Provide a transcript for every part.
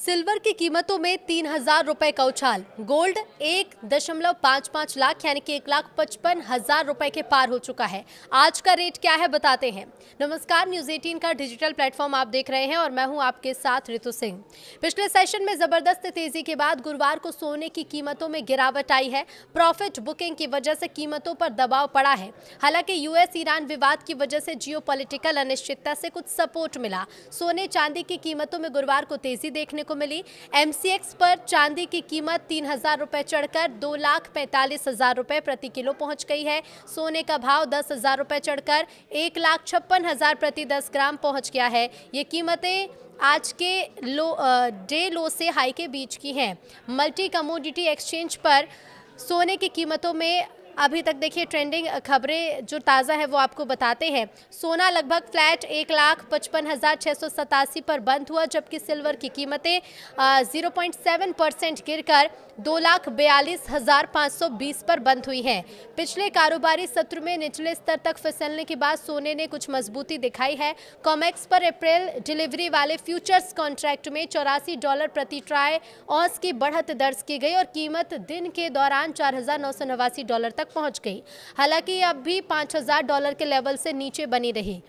Silver की कीमतों में 3,000 रुपए का उछाल। गोल्ड 1.55 लाख यानी कि 1,55,000 रुपए के पार हो चुका है। आज का रेट क्या है बताते हैं। नमस्कार, न्यूज 18 का डिजिटल प्लेटफॉर्म आप देख रहे हैं और मैं हूं आपके साथ ऋतु सिंह। पिछले सेशन में जबरदस्त तेजी के बाद गुरुवार को सोने की कीमतों में गिरावट आई है। प्रॉफिट बुकिंग की वजह से कीमतों पर दबाव पड़ा है। हालांकि यूएस ईरान विवाद की वजह से जियोपॉलिटिकल अनिश्चितता से कुछ सपोर्ट मिला। सोने चांदी की कीमतों में गुरुवार को तेजी देखने को मिली। एमसीएक्स पर चांदी की कीमत 3,000 रुपए चढ़कर 2,45,000 रुपए प्रति किलो पहुंच गई है। सोने का भाव 10,000 रुपए चढ़कर 1,56,000 प्रति 10 ग्राम पहुंच गया है। ये कीमतें आज के डे लो से हाई के बीच की हैं। मल्टी कमोडिटी एक्सचेंज पर सोने की कीमतों में अभी तक देखिए ट्रेंडिंग खबरें जो ताज़ा है वो आपको बताते हैं। सोना लगभग फ्लैट 1,55,687 पर बंद हुआ, जबकि सिल्वर की कीमतें 0.7% गिरकर 2,42,520 पर बंद हुई हैं। पिछले कारोबारी सत्र में निचले स्तर तक फिसलने के बाद सोने ने कुछ मजबूती दिखाई है। कॉमेक्स पर अप्रैल डिलीवरी वाले फ्यूचर्स कॉन्ट्रैक्ट में $84 प्रति ट्राई औंस की बढ़त दर्ज की गई और कीमत दिन के दौरान $4,989 तक पहुंच गई। हालांकि अब भी $5,000 के लेवल से नीचे बनी रही।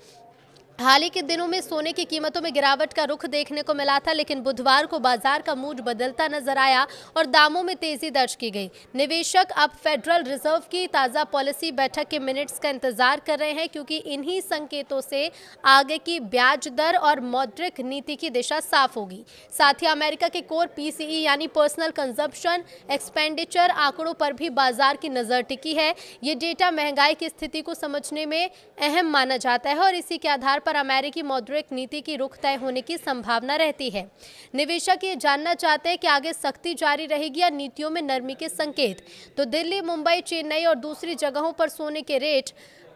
हाल ही के दिनों में सोने की कीमतों में गिरावट का रुख देखने को मिला था, लेकिन बुधवार को बाजार का मूड बदलता नजर आया और दामों में तेजी दर्ज की गई। निवेशक अब फेडरल रिजर्व की ताज़ा पॉलिसी बैठक के मिनट्स का इंतजार कर रहे हैं, क्योंकि इन्हीं संकेतों से आगे की ब्याज दर और मौद्रिक नीति की दिशा साफ होगी। साथ ही अमेरिका के कोर पीसीई यानी पर्सनल कंजप्शन एक्सपेंडिचर आंकड़ों पर भी बाजार की नजर टिकी है। ये डेटा महंगाई की स्थिति को समझने में अहम माना जाता है और इसी के आधार पर अमेरिकी मौद्रिक नीति की रुख तय होने की संभावना रहती है। निवेशक ये जानना चाहते हैं कि आगे सख्ती जारी रहेगी या नीतियों में नरमी के संकेत। तो दिल्ली, मुंबई, चेन्नई और दूसरी जगहों पर सोने के रेट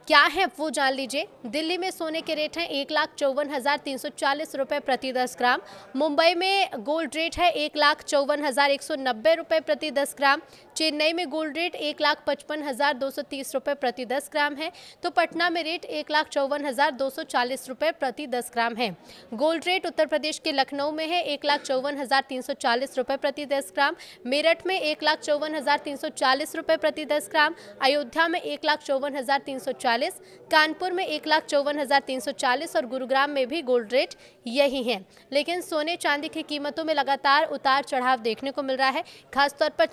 क्या है वो जान लीजिए। दिल्ली में सोने के रेट हैं 1,54,340 रुपए प्रति 10 ग्राम। मुंबई में गोल्ड रेट है 1,54,190 रुपए प्रति 10 ग्राम। चेन्नई में गोल्ड रेट 1,55,230 रुपए प्रति 10 ग्राम है। तो पटना में रेट 1,54,240 रुपए प्रति 10 ग्राम है। गोल्ड रेट उत्तर प्रदेश के लखनऊ में है 1,54,340 रुपए प्रति 10 ग्राम। मेरठ में 1,54,340 रुपए प्रति 10 ग्राम। अयोध्या में 1,54,340, कानपुर में 1,54,340 और गुरुग्राम में भी गोल्ड रेट यही है। लेकिन सोने चांदी की कीमतों में लगातार उतार चढ़ाव देखने को मिल रहा है। खासतौर पर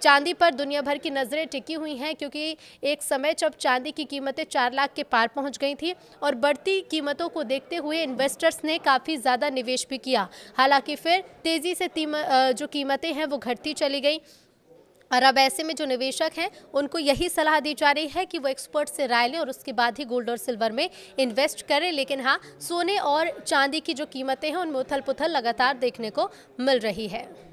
चांदी पर दुनिया भर की नजरें टिकी हुई हैं, क्योंकि एक समय जब चांदी की कीमतें 4 लाख के पार पहुंच गई थी और बढ़ती कीमतों को देखते हुए इन्वेस्टर्स ने काफ़ी ज़्यादा निवेश भी किया। हालांकि फिर तेज़ी से जो कीमतें हैं वो घटती चली गई और अब ऐसे में जो निवेशक हैं उनको यही सलाह दी जा रही है कि वो एक्सपर्ट से राय लें और उसके बाद ही गोल्ड और सिल्वर में इन्वेस्ट करें। लेकिन हाँ, सोने और चांदी की जो कीमतें हैं उनमें उथल पुथल लगातार देखने को मिल रही है।